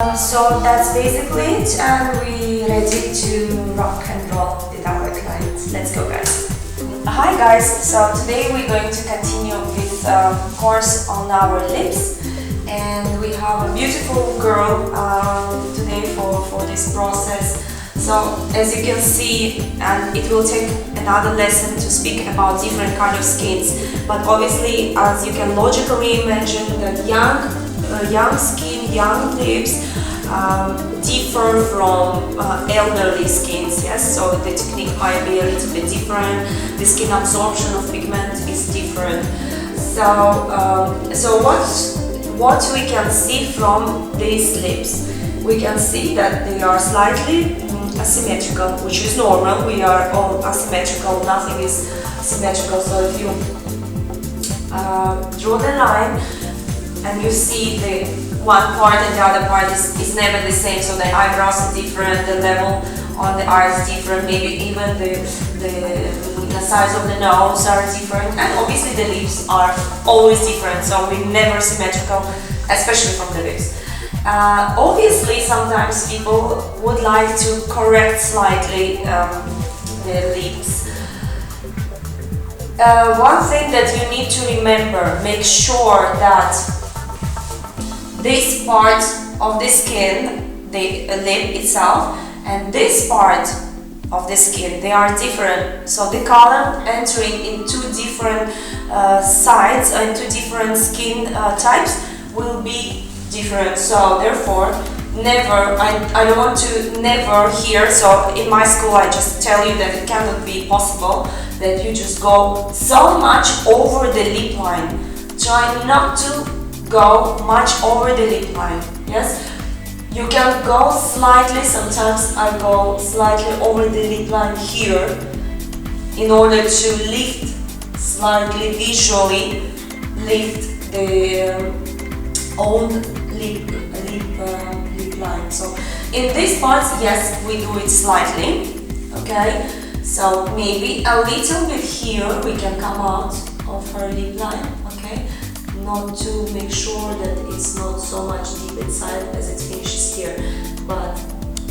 So that's basically it, and we're ready to rock and roll with our clients. Let's go, guys. Hi guys, so today we're going to continue with course on our lips, and we have a beautiful girl today for this process. So as you can see, and it will take another lesson to speak about different kind of skins, but obviously as you can logically imagine that young skin, young lips differ from elderly skins, yes, so the technique might be a little bit different, the skin absorption of pigment is different. So what we can see from these lips, we can see that they are slightly asymmetrical, which is normal. We are all asymmetrical, nothing is symmetrical. So if you draw the line and you see the one part and the other part is never the same, so the eyebrows are different, the level on the eyes is different, maybe even the size of the nose are different, and obviously the lips are always different, so we're never symmetrical, especially from the lips. Obviously sometimes people would like to correct slightly their lips. One thing that you need to remember, make sure that this part of the skin, the lip itself, and this part of the skin, they are different. So the color entering in two different sides and two different skin types will be different. So therefore, never, I don't want to never hear, so in my school I just tell you that it cannot be possible that you just go so much over the lip line. Try not to go much over the lip line, yes? You can go slightly, sometimes I go slightly over the lip line here in order to lift, slightly visually lift the old lip line. So in this part, yes, we do it slightly, okay? So maybe a little bit here we can come out of her lip line, okay? Not to make sure that it's not so much deep inside as it finishes here, but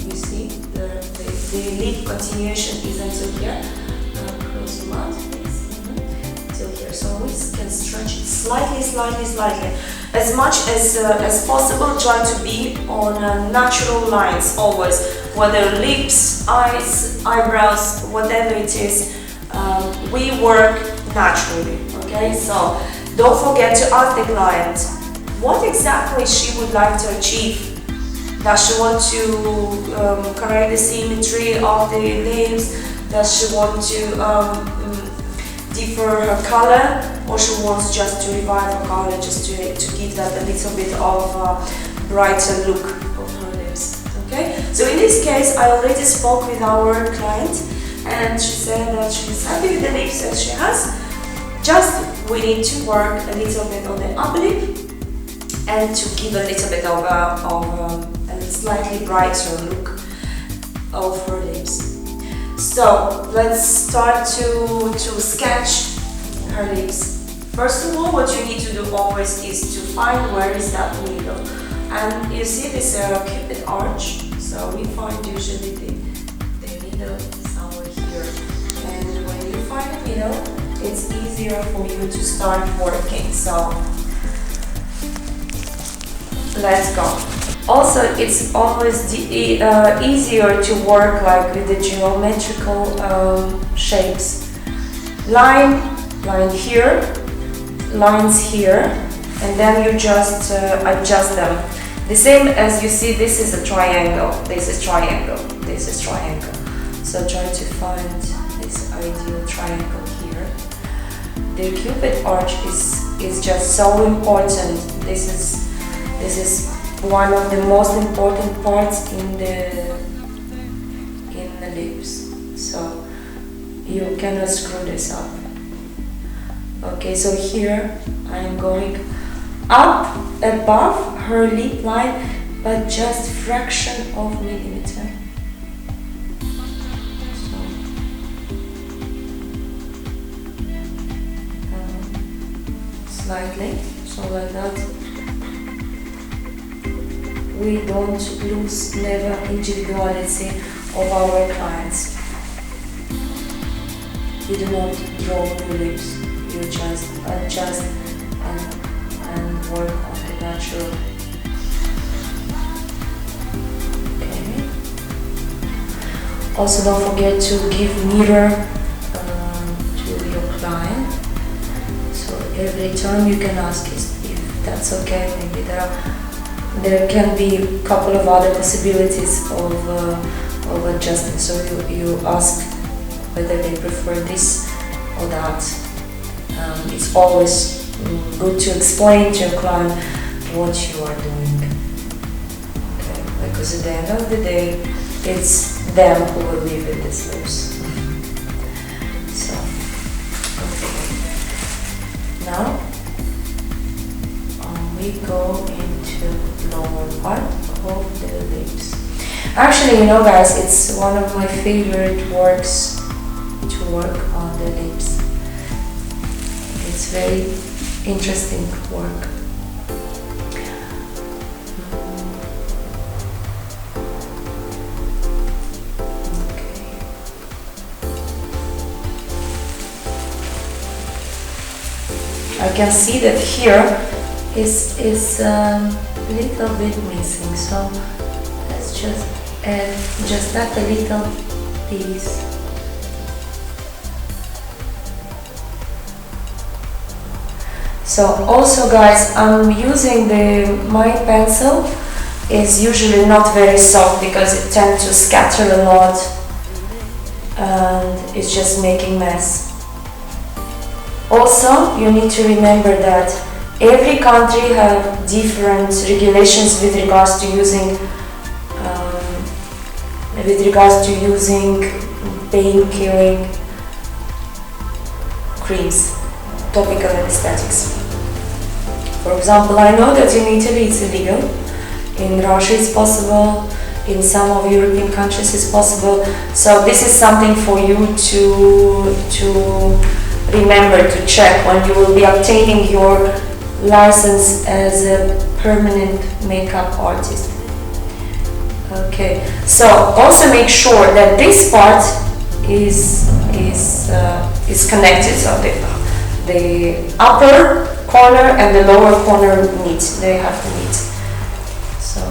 you see the lip continuation is until here. Close your mouth, please. Till here. So we can stretch it slightly. As much as possible, try to be on natural lines always, whether lips, eyes, eyebrows, whatever it is. We work naturally, okay? So don't forget to ask the client what exactly she would like to achieve. Does she want to correct the symmetry of the lips? Does she want to differ her color, or she wants just to revive her color, just to give that a little bit of brighter look of her lips? Okay. So in this case, I already spoke with our client, and she said that she's happy with the lips that she has. Just we need to work a little bit on the upper lip and to give a little bit of a slightly brighter look of her lips. So let's start to sketch her lips. First of all, what you need to do always is to find where is that middle. And you see this cupid arch, so we find usually the middle somewhere here. And when you find the middle, it's easier for you to start working. So let's go. Also, it's always easier to work like with the geometrical shapes. Line here, lines here, and then you just adjust them. The same as you see, this is a triangle, this is triangle, this is triangle. So try to find this ideal triangle here. The cupid arch is just so important. This is one of the most important parts in the lips. So you cannot screw this up. Okay, so here I am going up above her lip line, but just fraction of millimeter. Slightly, so like that. we don't lose never individuality of our clients. You do not draw new lips, you just adjust and work on the natural. Okay. Also, don't forget to give mirror to your client. So every time you can ask if that's okay. Maybe there can be a couple of other possibilities of adjustment. So you ask whether they prefer this or that. It's always good to explain to your client what you are doing. Okay? Because at the end of the day, it's them who will live with these lips. So, okay. Now we go into lower part of the lips. Actually, you know, guys, it's one of my favorite works to work on the lips. It's very interesting work. Okay. I can see that here is a little bit missing, so let's just add just that a little piece. So also, guys, I'm using my pencil is usually not very soft because it tends to scatter a lot and it's just making mess. Also, you need to remember that every country have different regulations with regards to using pain-killing creams, topical anesthetics. For example, I know that in Italy it's illegal, in Russia it's possible, in some of European countries it's possible. So this is something for you to remember, to check when you will be obtaining your license as a permanent makeup artist. Okay, so also make sure that this part is connected, so the upper corner and the lower corner meet, they have to meet. So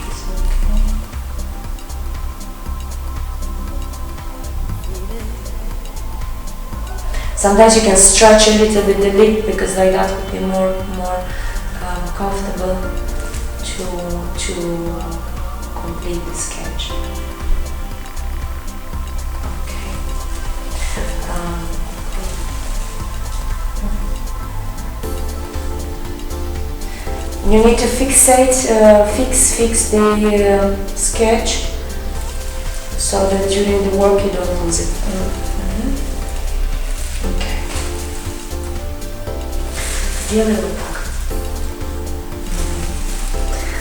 it's okay. Sometimes you can stretch a little bit the lip because like that would be more comfortable to complete the sketch. Okay. You need to fixate, fix the sketch so that during the work you don't lose it. Okay. Делай вот так.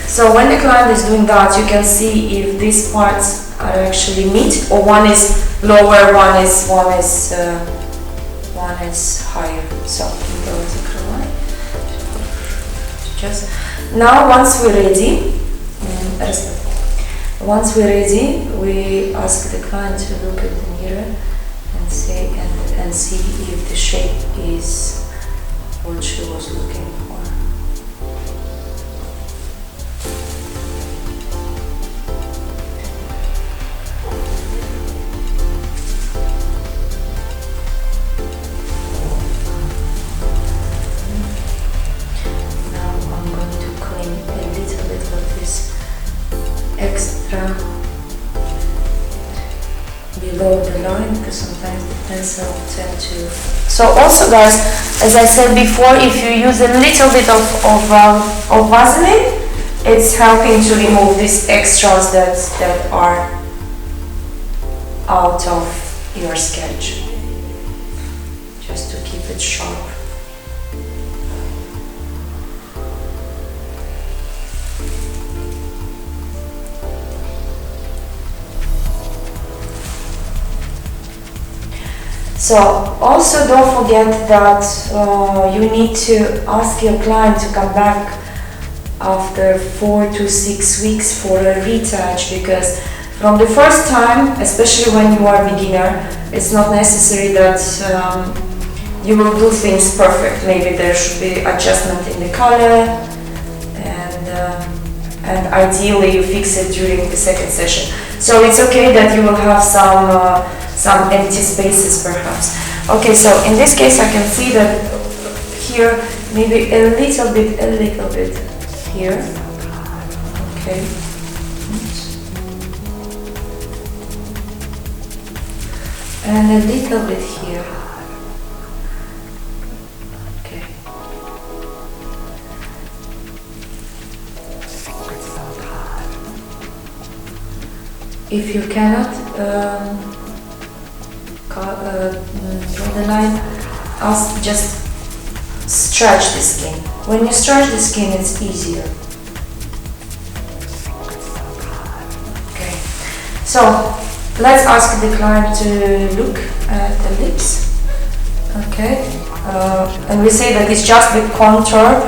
So when the client is doing that, you can see if these parts are actually meet, or one is lower, one is higher. So just now, once we're ready, we ask the client to look at the mirror and say and see if the shape is what she was looking for. Extra below the line because sometimes the pencil tend to. So also, guys, as I said before, if you use a little bit of Vaseline, it's helping to remove these extras that are out of your sketch, just to keep it sharp. So also don't forget that you need to ask your client to come back after 4 to 6 weeks for a retouch, because from the first time, especially when you are a beginner, it's not necessary that you will do things perfect. Maybe there should be adjustment in the color, and ideally you fix it during the second session. So it's okay that you will have some empty spaces perhaps. Okay, so in this case I can see that here maybe a little bit here. Okay. And a little bit here. Okay. If you cannot draw the line, just stretch the skin. When you stretch the skin, it's easier. Okay. So let's ask the client to look at the lips. Okay. And we say that it's just the contour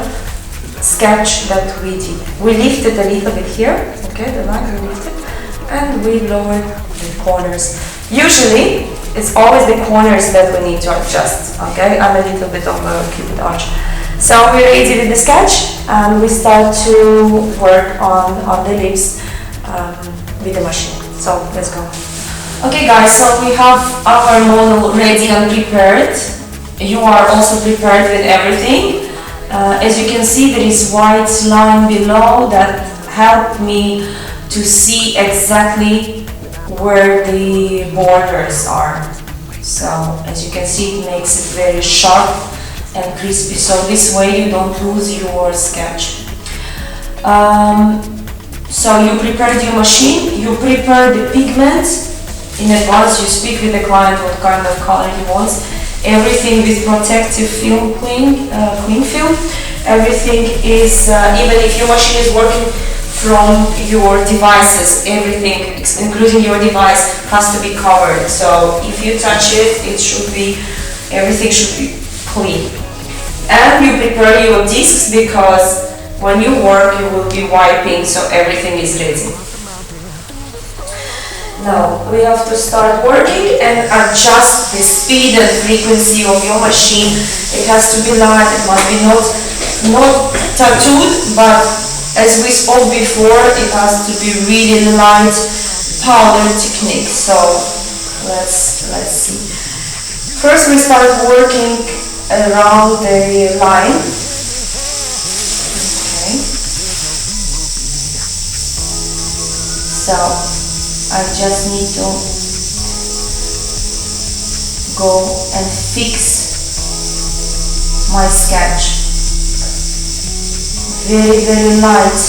sketch that we did. We lifted a little bit here. Okay, the line we lifted. And we lowered the corners. Usually, it's always the corners that we need to adjust. Okay, and a little bit of a cupid arch. So we already did the sketch, and we start to work on the lips with the machine. So let's go. Okay, guys. So we have our model ready and prepared. You are also prepared with everything. As you can see, there is white line below that helped me to see exactly where the borders are. So as you can see, it makes it very sharp and crispy, so this way you don't lose your sketch. So you prepared your machine, you prepare the pigment in advance, you speak with the client what kind of color he wants, everything with protective film, clean film. Everything is, even if your machine is working from your devices, everything, including your device, has to be covered. So if you touch it, everything should be clean. And you prepare your discs, because when you work, you will be wiping, so everything is ready. Now we have to start working and adjust the speed and frequency of your machine. It has to be light. It must be not tattooed, but as we spoke before, it has to be really light powder technique. So let's see. First we start working around the line. Okay. So I just need to go and fix my sketch. Very, very light,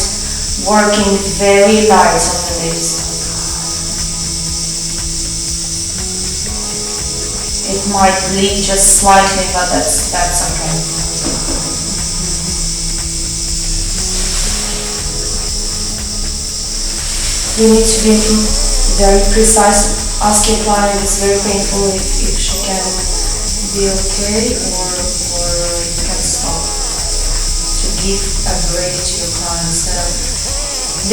working very light on the lips. It might bleed just slightly, but that's okay. You need to be very precise. Ask your client, it's very painful, if she can be okay, or you can stop. Give a break to your clients.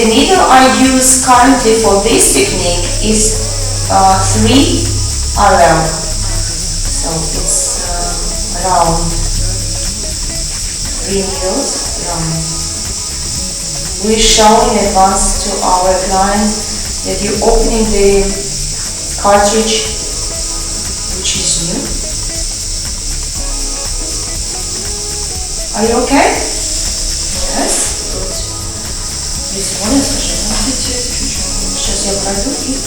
The needle I use currently for this technique is 3 RM. So it's round 3 needles round. We show in advance to our client that you're opening the cartridge, which is new. Are you okay? Yes, good. This one is сейчас я пройду и...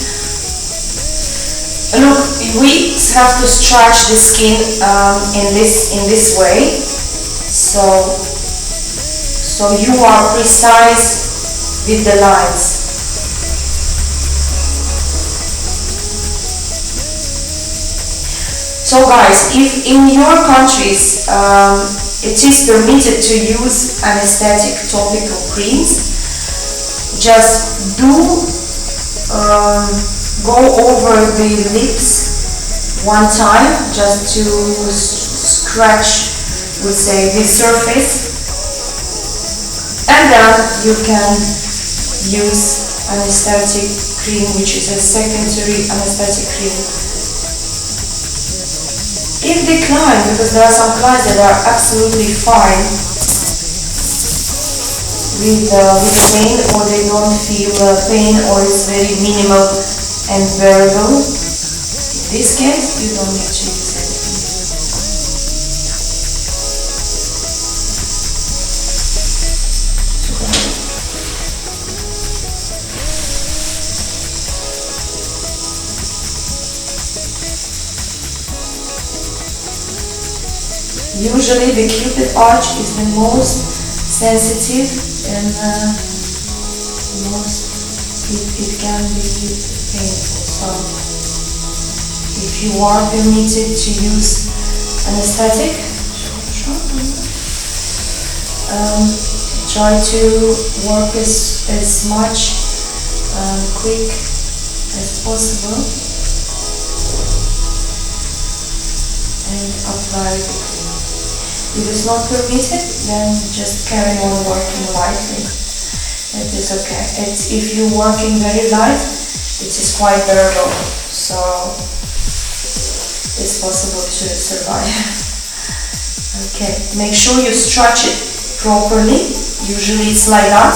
Look, we have to stretch the skin in this way, so you are precise with the lines. So guys, if in your countries it is permitted to use anesthetic topical creams, just do go over the lips one time just to scratch, we say, this surface, and then you can use anesthetic cream, which is a secondary anesthetic cream. If the client, because there are some clients that are absolutely fine with the pain, or they don't feel pain, or it's very minimal and bearable, in this case you don't need to use anything. Usually the cupid arch is the most sensitive and it can be painful. So if you are permitted to use anesthetic, try to work as much quick as possible and apply the cream. If it's not permitted, then just carry on working lightly. It is okay. If you're working very light, it is quite bearable, so it's possible to survive. Okay, make sure you stretch it properly. Usually it's like that.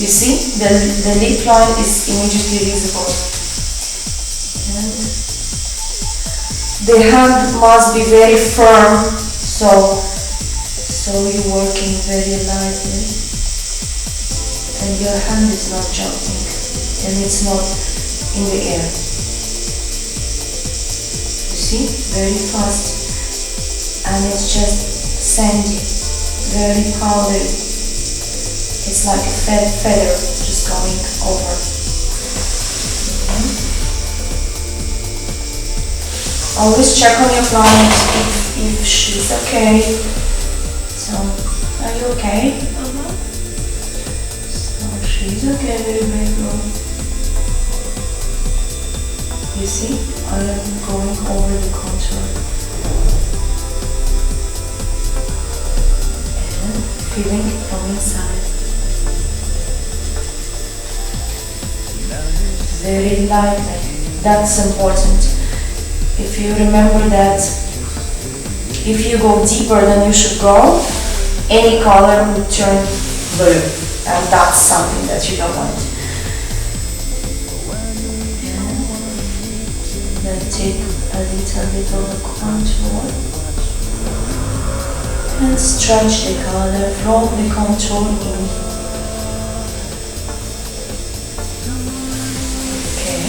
You see, the lip line is immediately visible. And the hand must be very firm, so you're working very lightly, and your hand is not jumping, and it's not in the air. You see, very fast, and it's just sandy, very powdery. It's like a feather just going over. Okay. Always check on your client if she's okay. So, are you okay? So, she's okay, very grateful. You see, I am going over the contour and feeling it from inside. Very lightly, that's important. If you remember that if you go deeper than you should go, any color will turn blue, and that's something that you don't want. And then take a little bit of the contour and stretch the color from the contour in. Okay.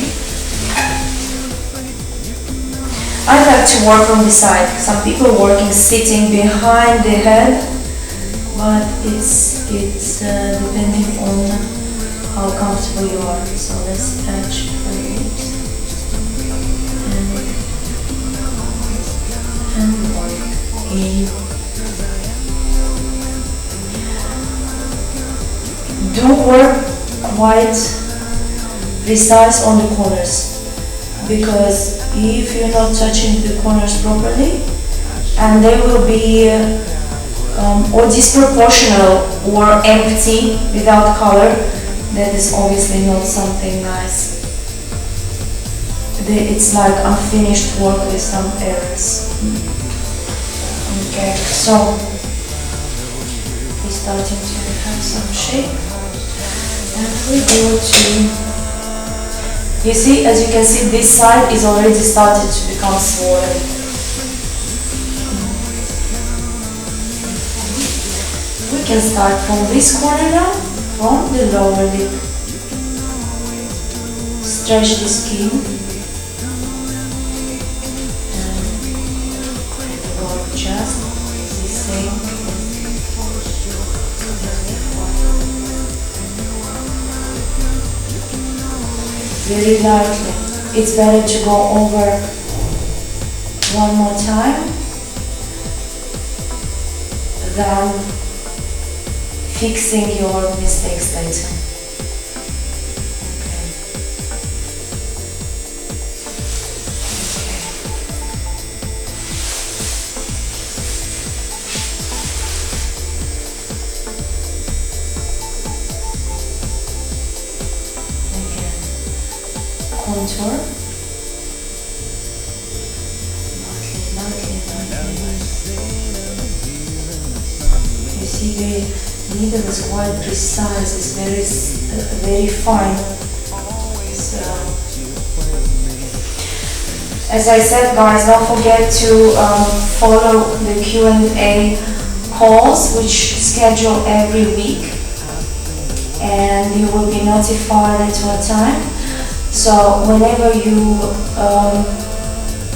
I like to work from the side. Some people working sitting behind the head, but it's depending on how comfortable you are. So let's stretch a bit and work in. Do work quite precise on the corners, because if you're not touching the corners properly, and they will be or disproportional or empty without color, that is obviously not something nice. It's like unfinished work with some errors. Okay, so we're starting to have some shape, and we go to. You see, as you can see, this side is already started to become swollen. We can start from this corner now, from the lower lip. Stretch the skin and go just the same. Very lightly. It's better to go over one more time than fixing your mistakes later. Okay. contour. Lightly. You see the needle is quite precise, it's very fine. So, as I said, guys, don't forget to follow the Q&A calls which schedule every week, and you will be notified at what time. So whenever you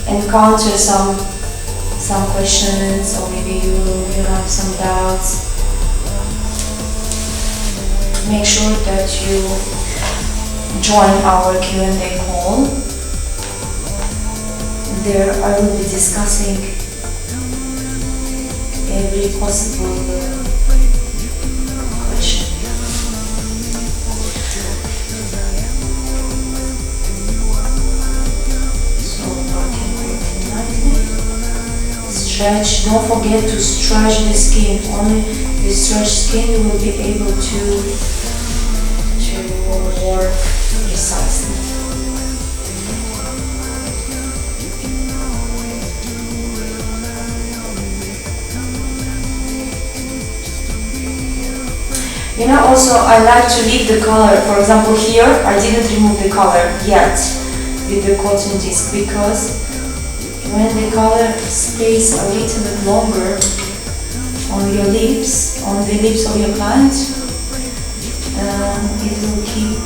encounter some questions, or maybe you have some doubts, make sure that you join our Q&A call. There I will be discussing every possible question. So working lightly. Stretch. Don't forget to stretch the skin. Only the stretched skin you will be able to work precisely. You know, also I like to leave the color. For example, here I didn't remove the color yet with the cotton disc, because when the color stays a little bit longer on your lips, on the lips of your client, it will keep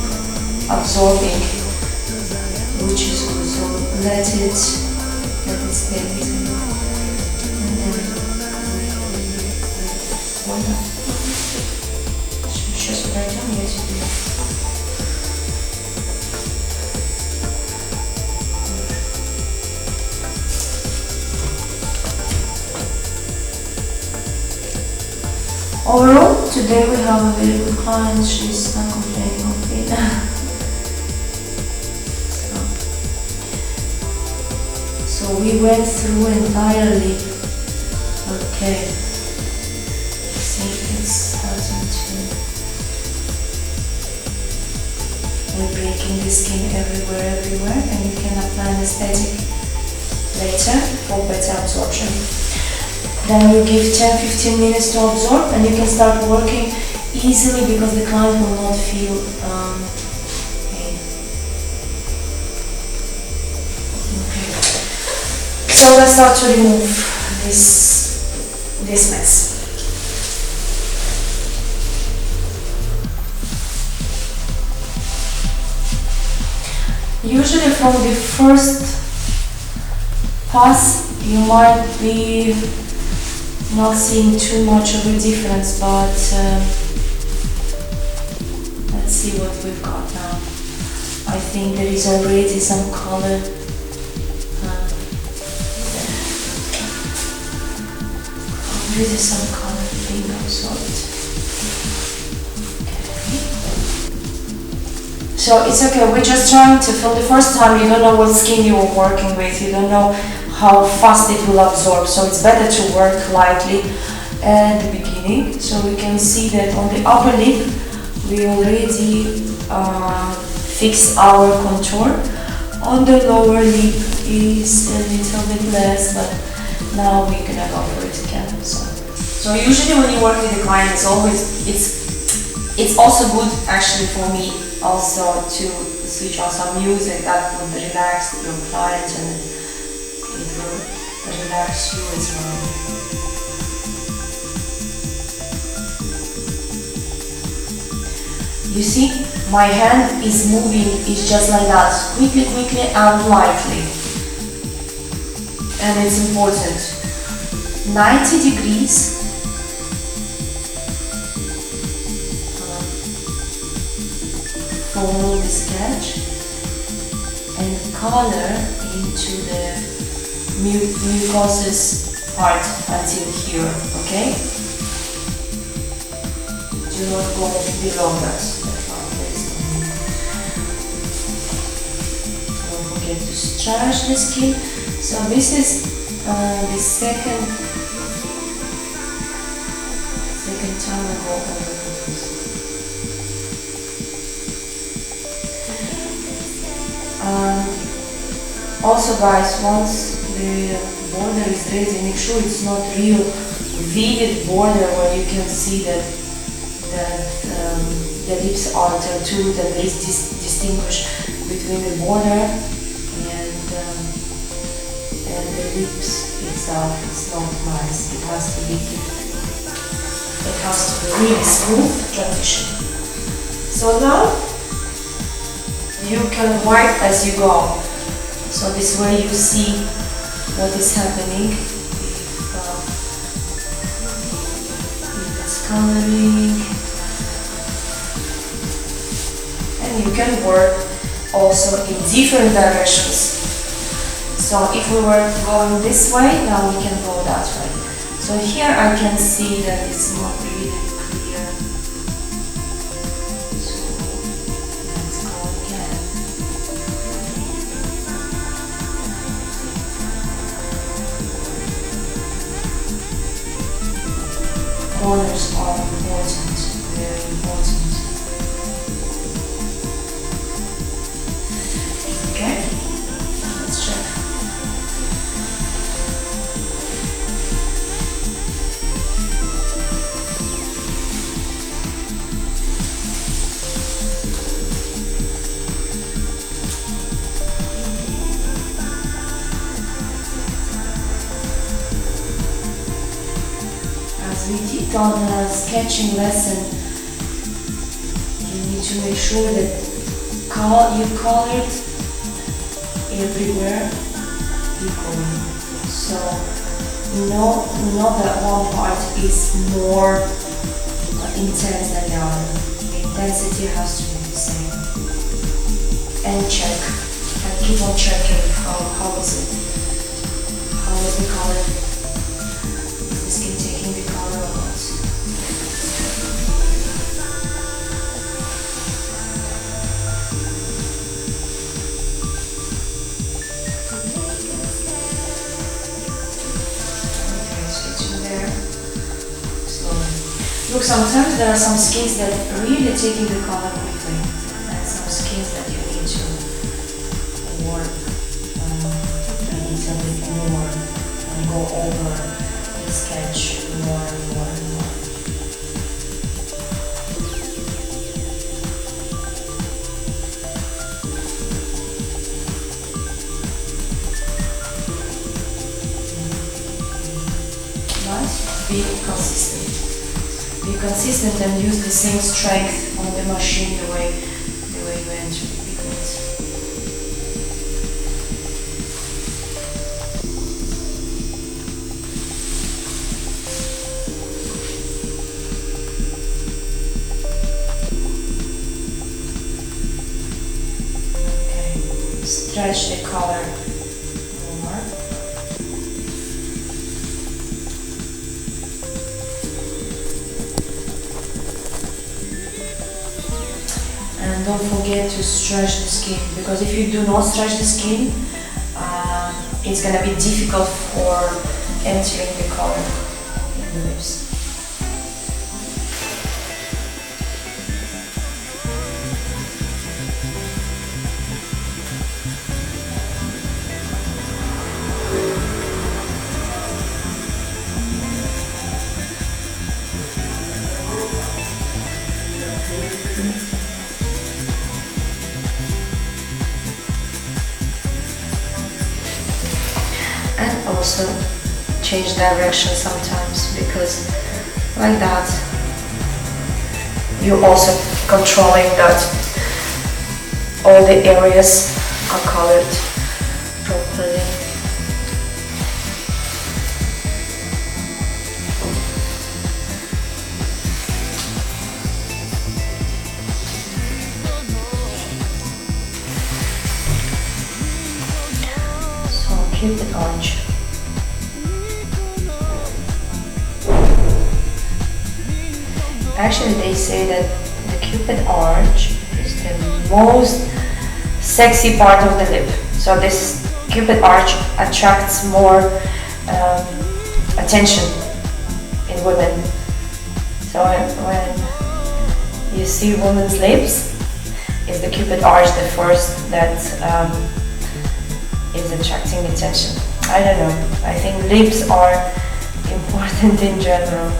absorbing, which is good. So let it stay a little bit. And then сейчас подойдем, я тебе. Overall, today we have a very good client. She's not complaining of it. So we went through entirely. Okay. See, it's starting to. We're breaking the skin everywhere, and you can apply anesthetic later for better absorption. Then you give 10-15 minutes to absorb, and you can start working easily because the client will not feel pain. Okay. So let's start to remove this mess. Usually from the first pass you might be not seeing too much of a difference, but let's see what we've got now. I think there is already some color. Already some color being absorbed. So it's okay, we're just trying to, from the first time you don't know what skin you are working with, you don't know how fast it will absorb, so it's better to work lightly at the beginning. So we can see that on the upper lip we already fixed our contour. On the lower lip is a little bit less, but now we're gonna go for it again. So usually when you work with the client, it's also good actually for me also to switch on some music that would relax your client, and it will relax you as well. You see, my hand is moving, it's just like that, quickly and lightly. And it's important. 90 degrees. Follow the sketch and color into the mucous part until here, okay? Do not go below that line. Don't forget to stretch the skin. So this is the second time I go over this. Also guys, once the border is ready, make sure it's not real vivid border where you can see that the lips are tattooed, that there is distinguish between the border and the lips itself. It's not nice. It has to be really smooth transition. So now you can wipe as you go. So this way you see what is happening. If it's coloring, and you can work also in different directions. So if we were going this way, now we can go that way. So here I can see that it's not really clear. So let's go again. Corners are important, very important. Okay, let's check. As we did on the sketching lesson, you need to make sure that you colored everywhere equally. So not that one part is more intense than the other. The intensity has to be the same. And check. And keep on checking how is it? How is the color? Is the skin taking the color or not? Look, sometimes there are some skins that really taking the color quickly, and some skins that you need to work a little bit more and go over the sketch more and more and more. Nice, be consistent. Be consistent and use the same strength on the machine the way you enter the pigment. Okay, stretch the color more. And don't forget to stretch the skin, because if you do not stretch the skin, it's gonna be difficult for entering the color in the lips. And also change direction sometimes, because like that you're also controlling that all the areas are colored properly. Cupid arch. Actually, they say that the Cupid arch is the most sexy part of the lip. So this Cupid arch attracts more attention in women. So when you see women's lips, is the Cupid arch the first that is attracting attention. I don't know, I think lips are important in general.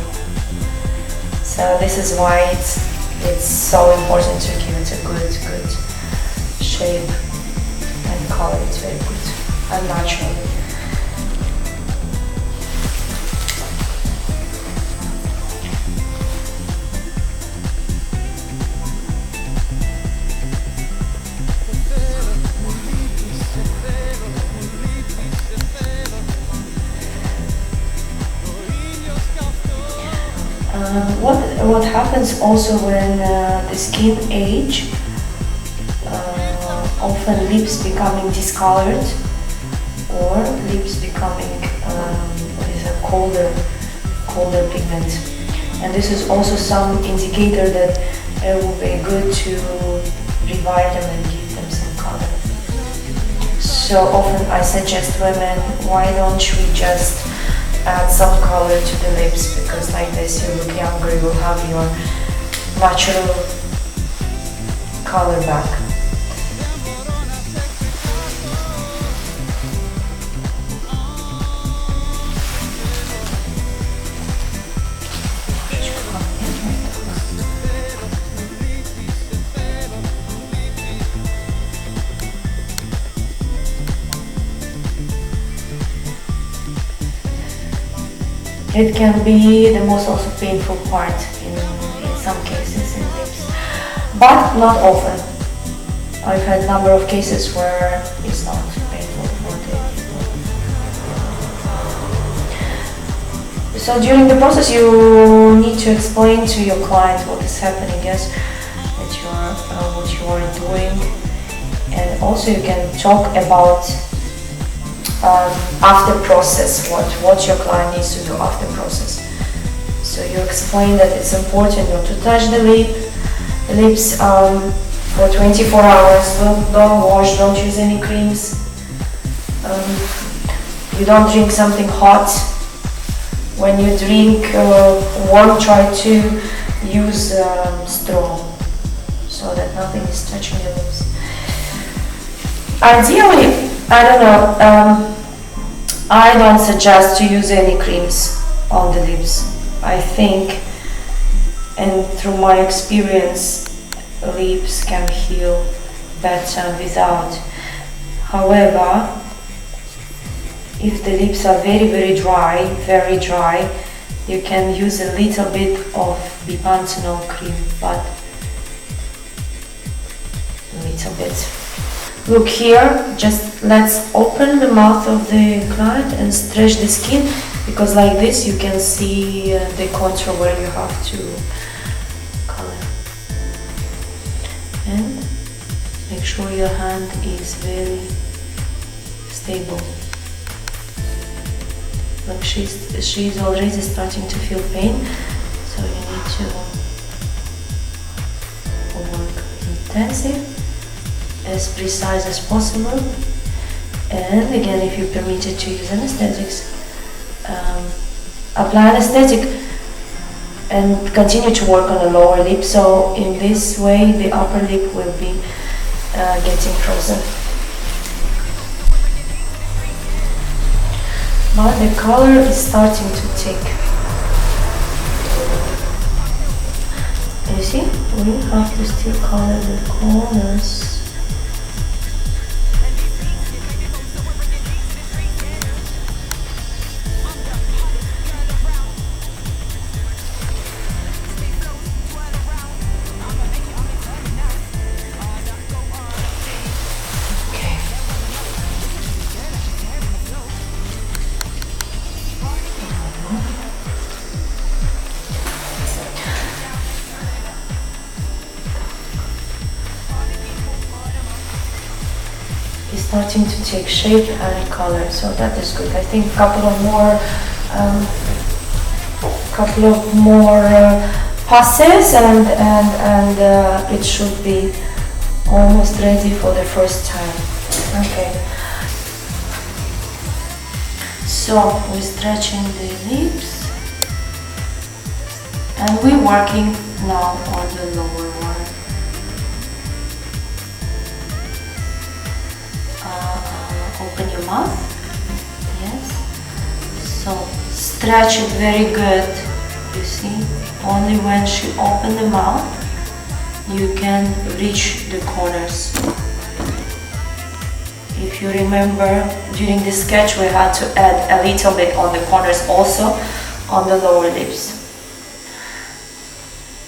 So this is why it's so important to give it a good shape and color. It's very good and natural. What happens also when the skin age, often lips becoming discolored or lips becoming with a colder pigment, and this is also some indicator that it will be good to revive them and give them some color. So often I suggest women, why don't we just add some color to the lips, because like this you look younger, you will have your natural color back. It can be the most also painful part in some cases in lips, but not often. I've had a number of cases where it's not painful for the people. So during the process you need to explain to your client what is happening, yes, that what you are doing, and also you can talk about after process, what your client needs to do after process. So you explain that it's important not to touch the lips for 24 hours, don't wash, don't use any creams, you don't drink something hot. When you drink warm, try to use straw so that nothing is touching your lips. Ideally, I don't know, I don't suggest to use any creams on the lips. I think, and through my experience, lips can heal better without. However, if the lips are very dry, you can use a little bit of bipanthenol cream, but a little bit. Look here, just let's open the mouth of the client and stretch the skin, because like this you can see the contour where you have to color. And make sure your hand is very stable. Look, she's already starting to feel pain, so you need to work intensive, as precise as possible. And again, if you're permitted to use anesthetics, apply anesthetic and continue to work on the lower lip, so in this way the upper lip will be getting frozen. But the color is starting to take. You see, we have to still color the corners. Starting to take shape and color, so that is good. I think a couple of more passes and it should be almost ready for the first time. Okay. So we're stretching the lips and we're working now on the lower one. open your mouth. Yes. So stretch it very good. You see, only when she opened the mouth you can reach the corners. If you remember, during this sketch we had to add a little bit on the corners, also on the lower lips.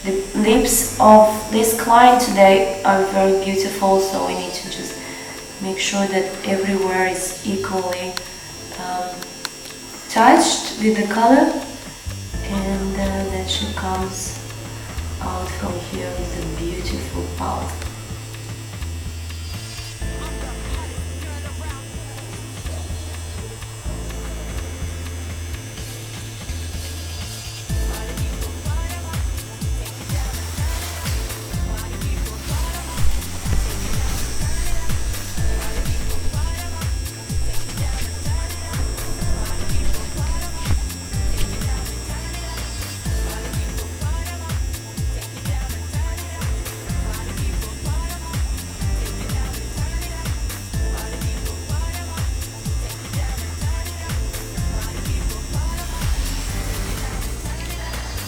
The lips of this client today are very beautiful, so we need to just make sure that everywhere is equally touched with the color, and then she comes out from here with a beautiful pout.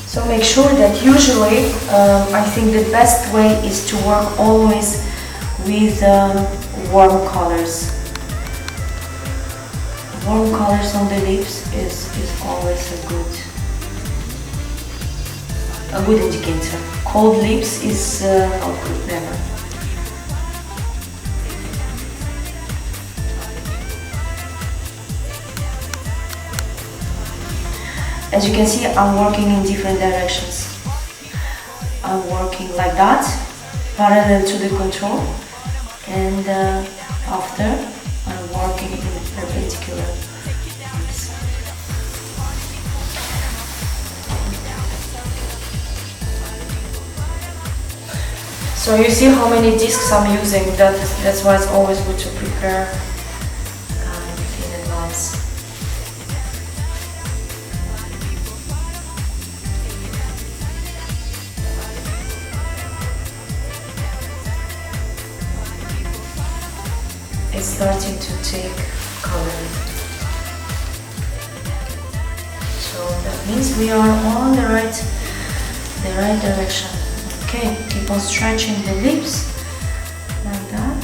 So make sure that usually, I think the best way is to work always with warm colors. Warm colors on the lips is always a good indicator. Cold lips is not good, never. As you can see, I'm working in different directions. I'm working like that, parallel to the contour, and after I'm working in perpendicular. So you see how many discs I'm using. That's why it's always good to prepare in advance. It's starting to take color. So that means we are on the right direction. Okay, keep on stretching the lips like that.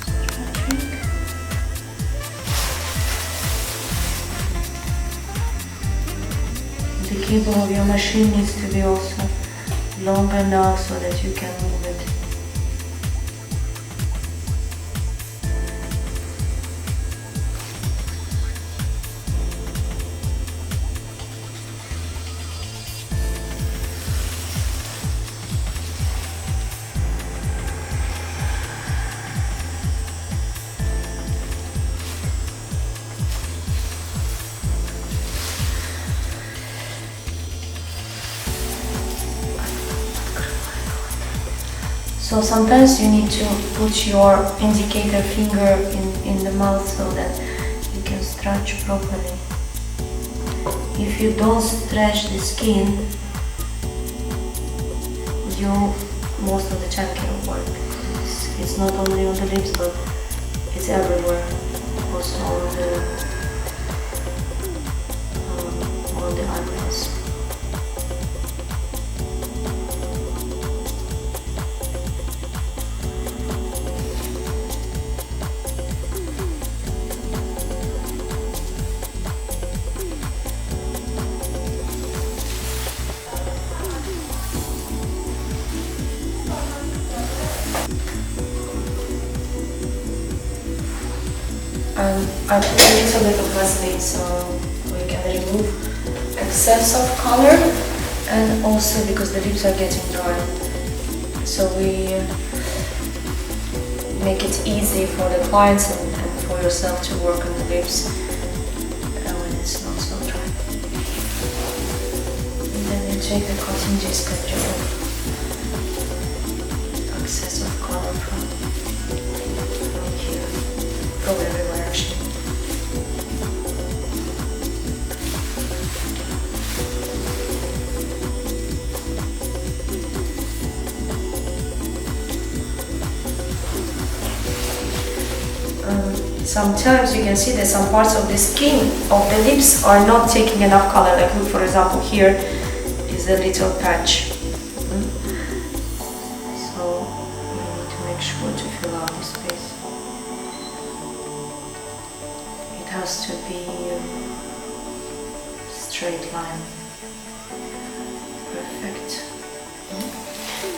Stretching. The cable of your machine needs to be also long enough so that you can move it. So sometimes you need to put your indicator finger in the mouth so that you can stretch properly. If you don't stretch the skin, you most of the time cannot work. It's not only on the lips, but it's everywhere. Also on the eyebrows. I put a little bit of Vaseline so we can remove excess of color, and also because the lips are getting dry, so we make it easy for the clients and for yourself to work on the lips when it's not so dry. And then you take the cotton disc and remove excess of color from here, from everywhere actually. sometimes you can see that some parts of the skin of the lips are not taking enough color. Like look, for example, here is a little patch. So we need to make sure to fill out this space. It has to be straight line. Perfect.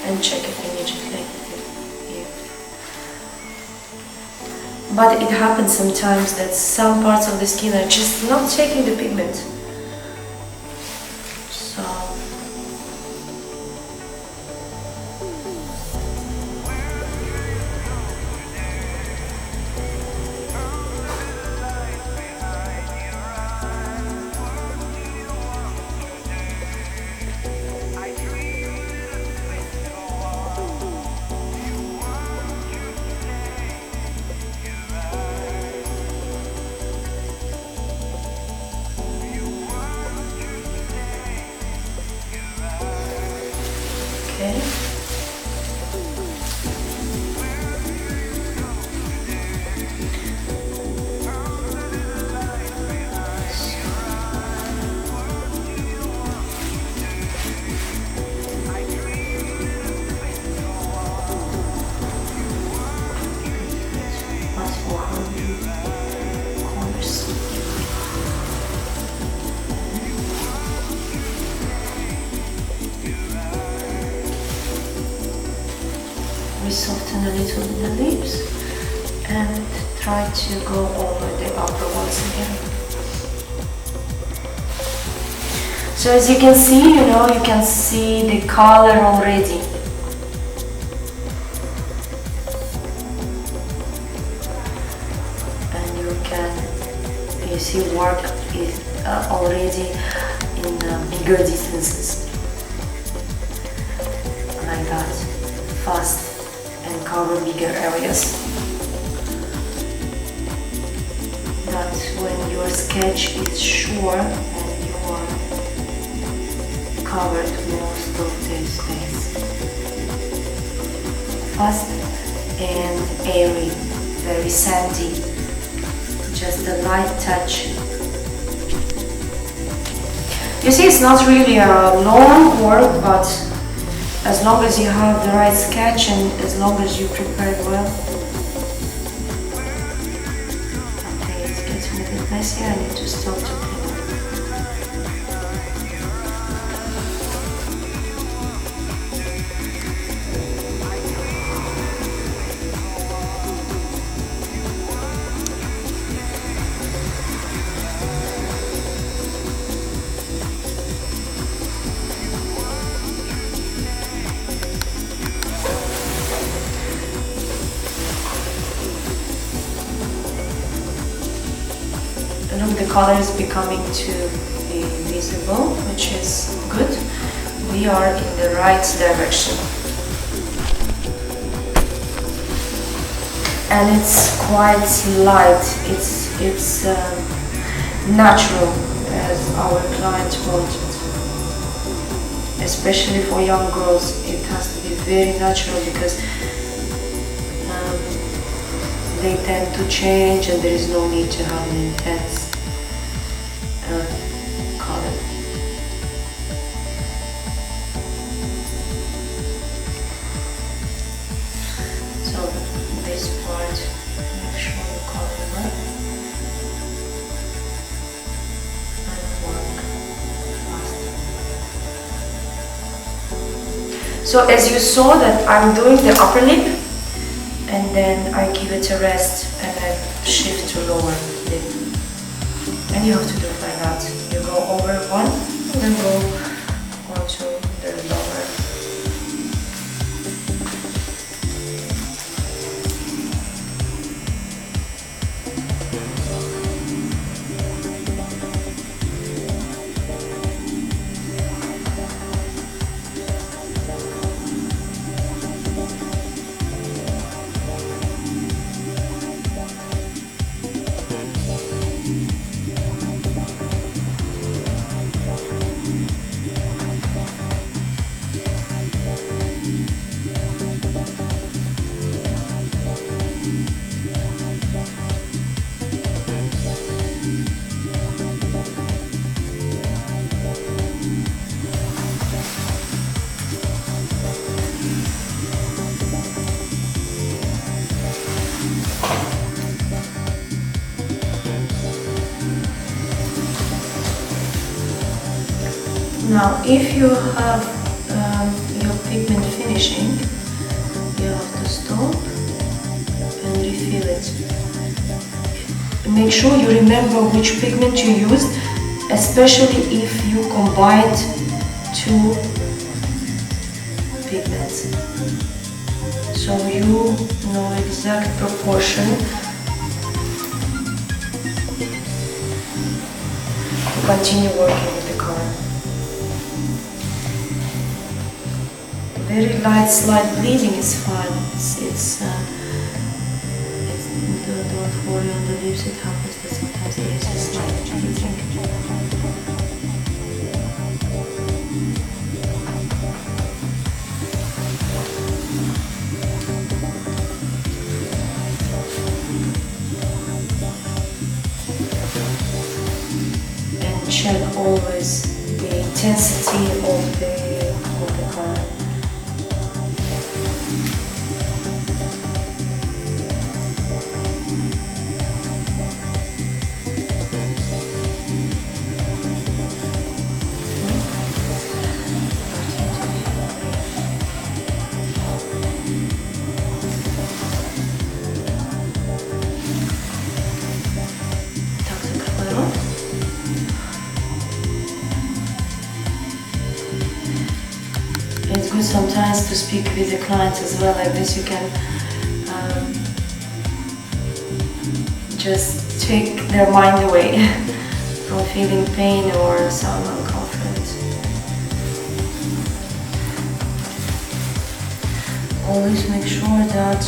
And check it immediately. But it happens sometimes that some parts of the skin are just not taking the pigment. So okay. We soften a little the lips and try to go over the upper once again. So as you can see, you can see the color already. And you see work is already in bigger distances. Like that, fast. And cover bigger areas. But when your sketch is short and you are covered most of the space. Fast and airy, very sandy, just a light touch. You see, it's not really a long work, but as long as you have the right sketch and as long as you prepare it well. Okay, it's getting a bit messy. I need to stop to clean up. Look, the color is becoming to be visible, which is good. We are in the right direction. And it's quite light. It's natural, as our client wanted. Especially for young girls, it has to be very natural because they tend to change and there is no need to have an intense color. So this part, make sure you color well and work fast. So as you saw that I'm doing the upper lip, and then I give it a rest and then shift to lower lip. And you have to do it like that. You go over one and then go onto the lower. Now, if you have your pigment finishing, you have to stop and refill it. Make sure you remember which pigment you used, especially if you combined two pigments. So you know exact proportion to continue working with the color. Very light, slight bleeding is fine. Don't worry on the lips, it happens that sometimes there is a slight bleeding. And check always the intensity of the color. It's good sometimes to speak with the clients as well, like this you can just take their mind away from feeling pain or some uncomfort. Always make sure that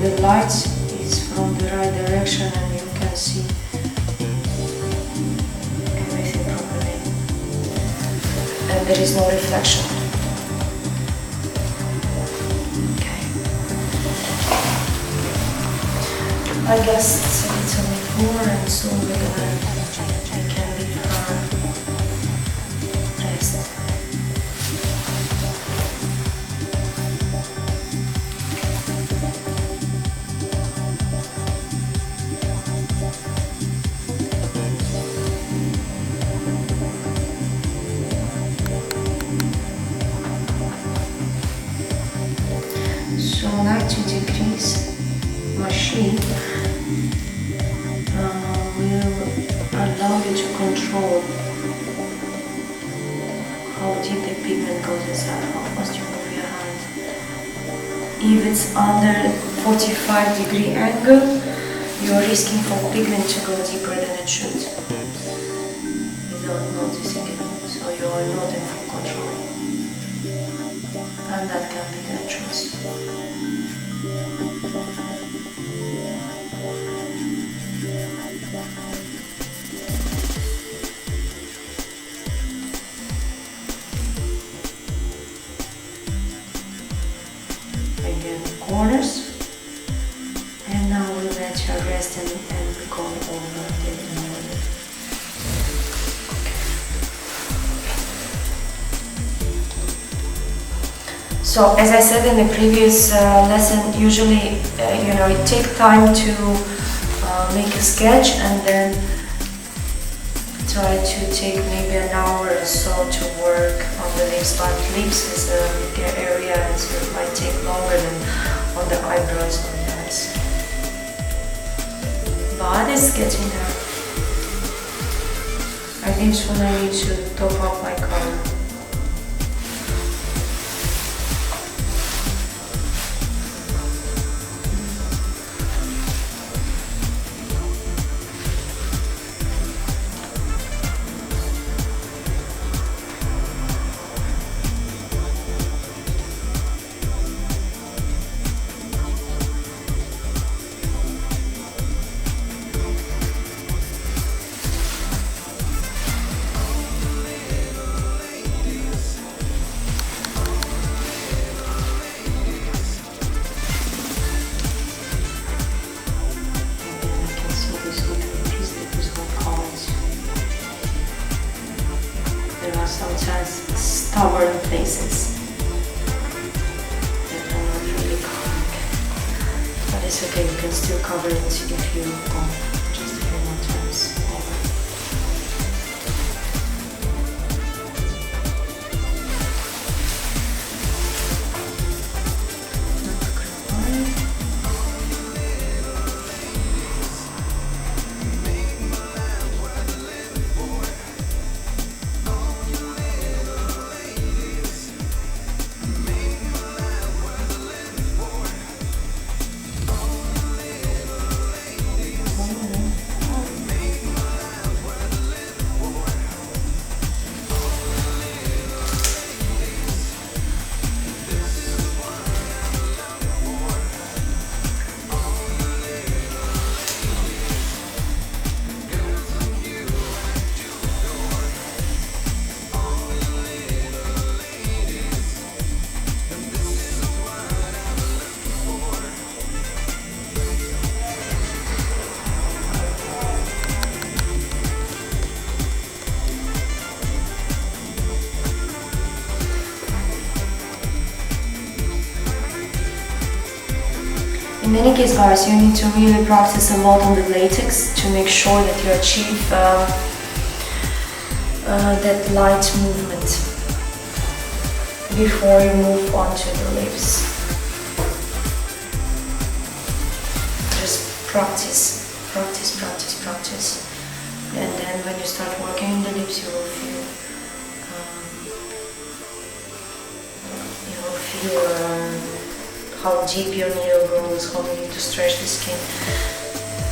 the light is from the right direction and you can see everything properly. And there is no reflection. Okay. I guess it's a little bit more and soon we can leave her rest. So 90 degrees machine will allow you to control how deep the pigment goes inside, how fast you move your hand. If it's under 45-degree angle, you're risking for pigment to go deeper than it should without noticing it, so you are not in full control. And that can be dangerous. Again, corners. And now we'll let her rest and we go over the morning. So, as I said in the previous lesson, usually, it takes time to make a sketch and then try to take maybe an hour or so to work on the lips, but lips is a bigger area and so it might take longer than on the eyebrows or the eyes. But it's getting there. I think soon I need to top up my color. Sometimes stubborn places that are not really covering, but it's okay, you can still cover it if you go just a few more times over. In any case, guys, you need to really practice a lot on the latex to make sure that you achieve that light movement before you move on to the lips. Just practice, practice, practice, practice. And then when you start working in the lips, you will feel how deep your needle goes, how you need to stretch the skin.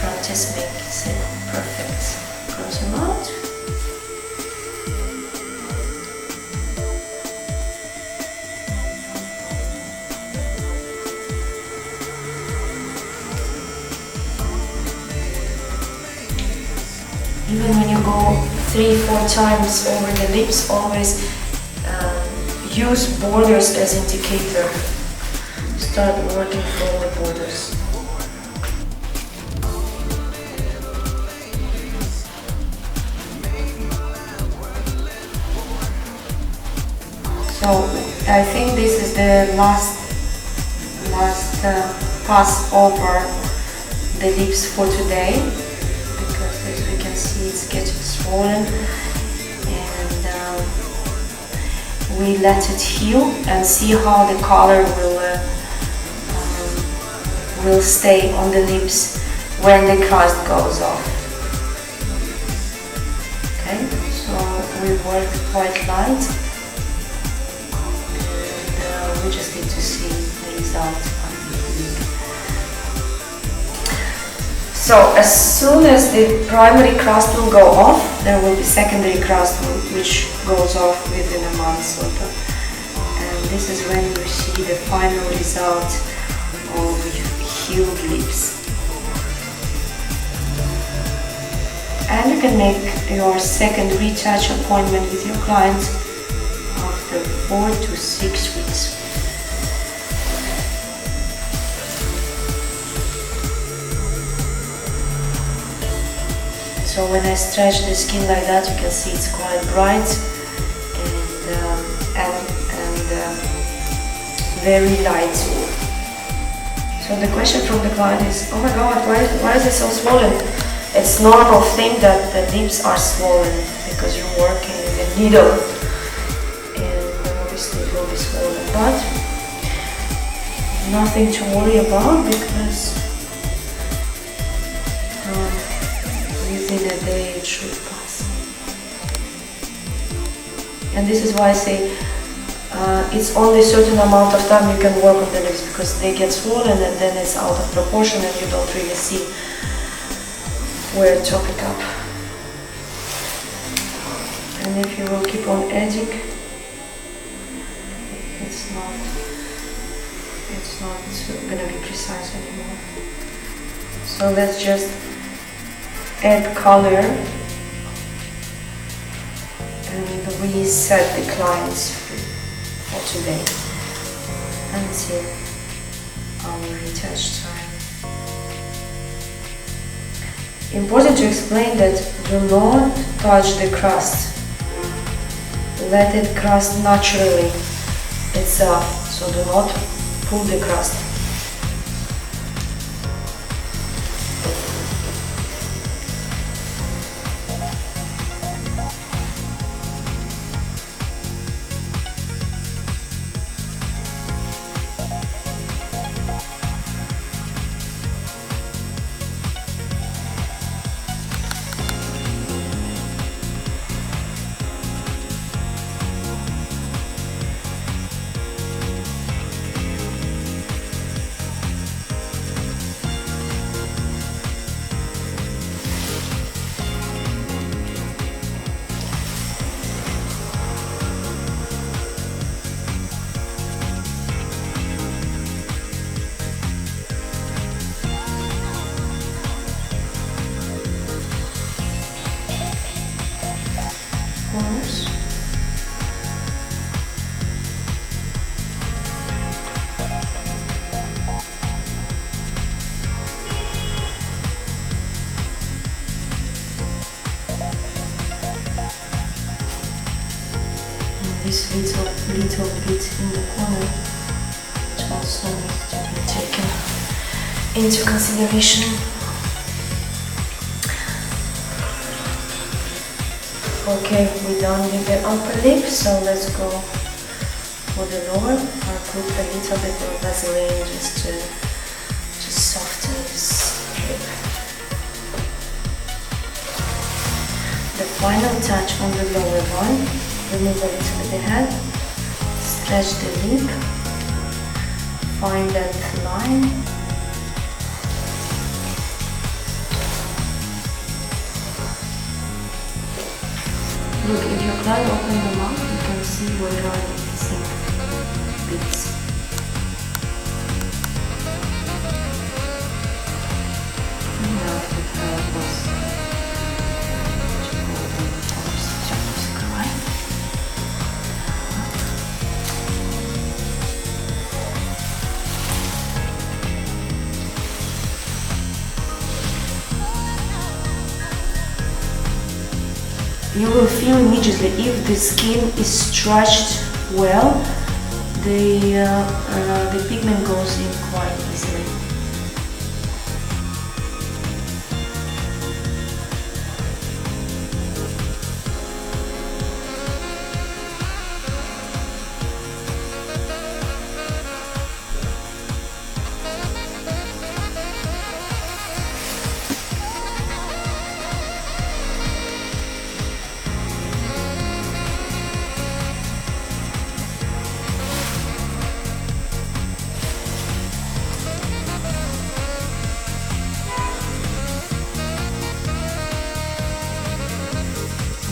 Practice makes it perfect. Close your mouth. Even when you go 3-4 times over the lips, always use borders as indicator. Start working from the borders. So I think this is the last pass over the lips for today, because as we can see it's getting swollen, and we let it heal and see how the color will stay on the lips when the crust goes off. Okay, so we work quite light, and we just need to see the result. So as soon as the primary crust will go off, there will be secondary crust which goes off within a month sort of. And this is when you see the final result of healed lips. And you can make your second retouch appointment with your client after 4 to 6 weeks. So when I stretch the skin like that, you can see it's quite bright and very light. So the question from the client is, oh my god, why is it so swollen? It's normal thing that the lips are swollen because you're working with a needle, and obviously it will be swollen, but nothing to worry about, because within a day it should pass. And this is why I say it's only a certain amount of time you can work on the lips, because they get swollen and then it's out of proportion and you don't really see where to pick up. And if you will keep on edging, it's not gonna be precise anymore. So let's just add color and reset the clients for today until our retouch time. Important to explain that do not touch the crust. Let it crust naturally itself, so do not pull the crust. This little bit in the corner, it also needs to be taken into consideration. Okay, we're done with the upper lip, so let's go for the lower. I'll put a little bit of Vaseline just to soften this lip. The final touch on the lower one, remove a little bit the head, stretch the lip, find that line. Look, if your client opens the mouth, you can see where are the missing bits. And now the hair was right? You will feel immediately if the skin is stretched well, the pigment goes in quite easily.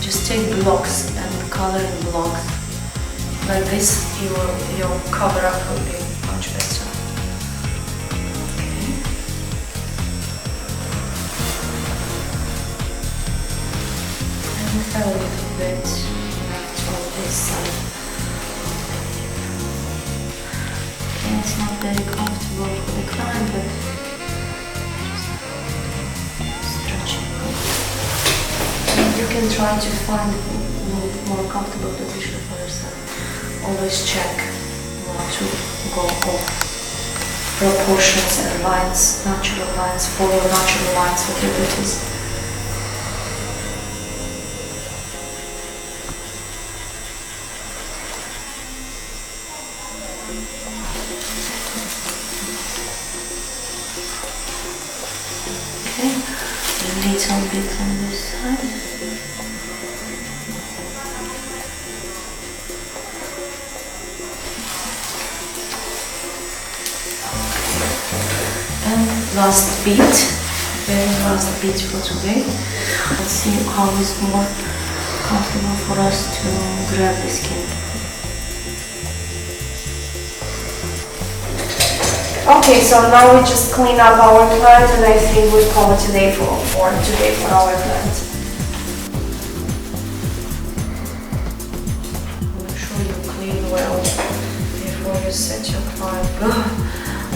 Just take blocks and color in blocks. Like this, your cover up will be much better. Okay. And a little bit left on this side. Okay, it's not very comfortable for the client, but stretching. You can try to find a more comfortable position for yourself. Always check not to go off proportions and lines, natural lines, follow natural lines, whatever it is. Okay, a little bit on this side. And last beat, very last beat for today. Let's see how it's more comfortable for us to grab the skin. Okay, so now we just clean up our client, and I think we call it today for our client. Make sure you clean well before you set your client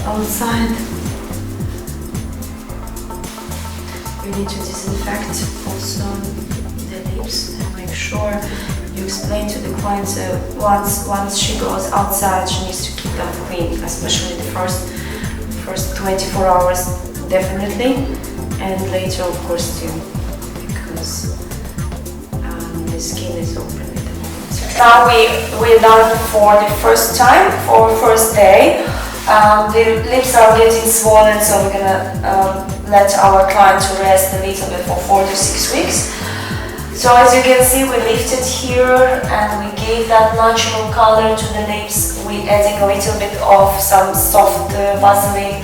outside. You need to disinfect also the lips and make sure you explain to the client once she goes outside, she needs to keep them clean, especially the first 24 hours definitely, and later of course too, because the skin is open at the moment. Now we're done for the first time, for first day. The lips are getting swollen, so we're gonna let our client to rest a little bit for 4 to 6 weeks. So as you can see, we lifted here and we gave that natural color to the lips. We're adding a little bit of some soft Vaseline,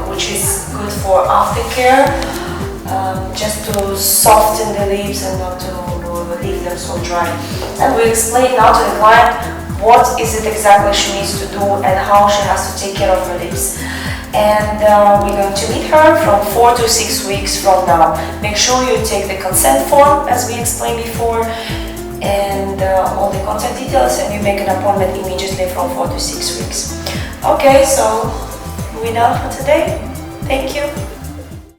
which is good for aftercare, just to soften the lips and not to leave them so dry. And we explain now to the client what is it exactly she needs to do and how she has to take care of her lips. And we're going to meet her from 4 to 6 weeks from now. Make sure you take the consent form, as we explained before, and all the contact details, and you make an appointment immediately from 4 to 6 weeks. Okay, so we're done for today. Thank you.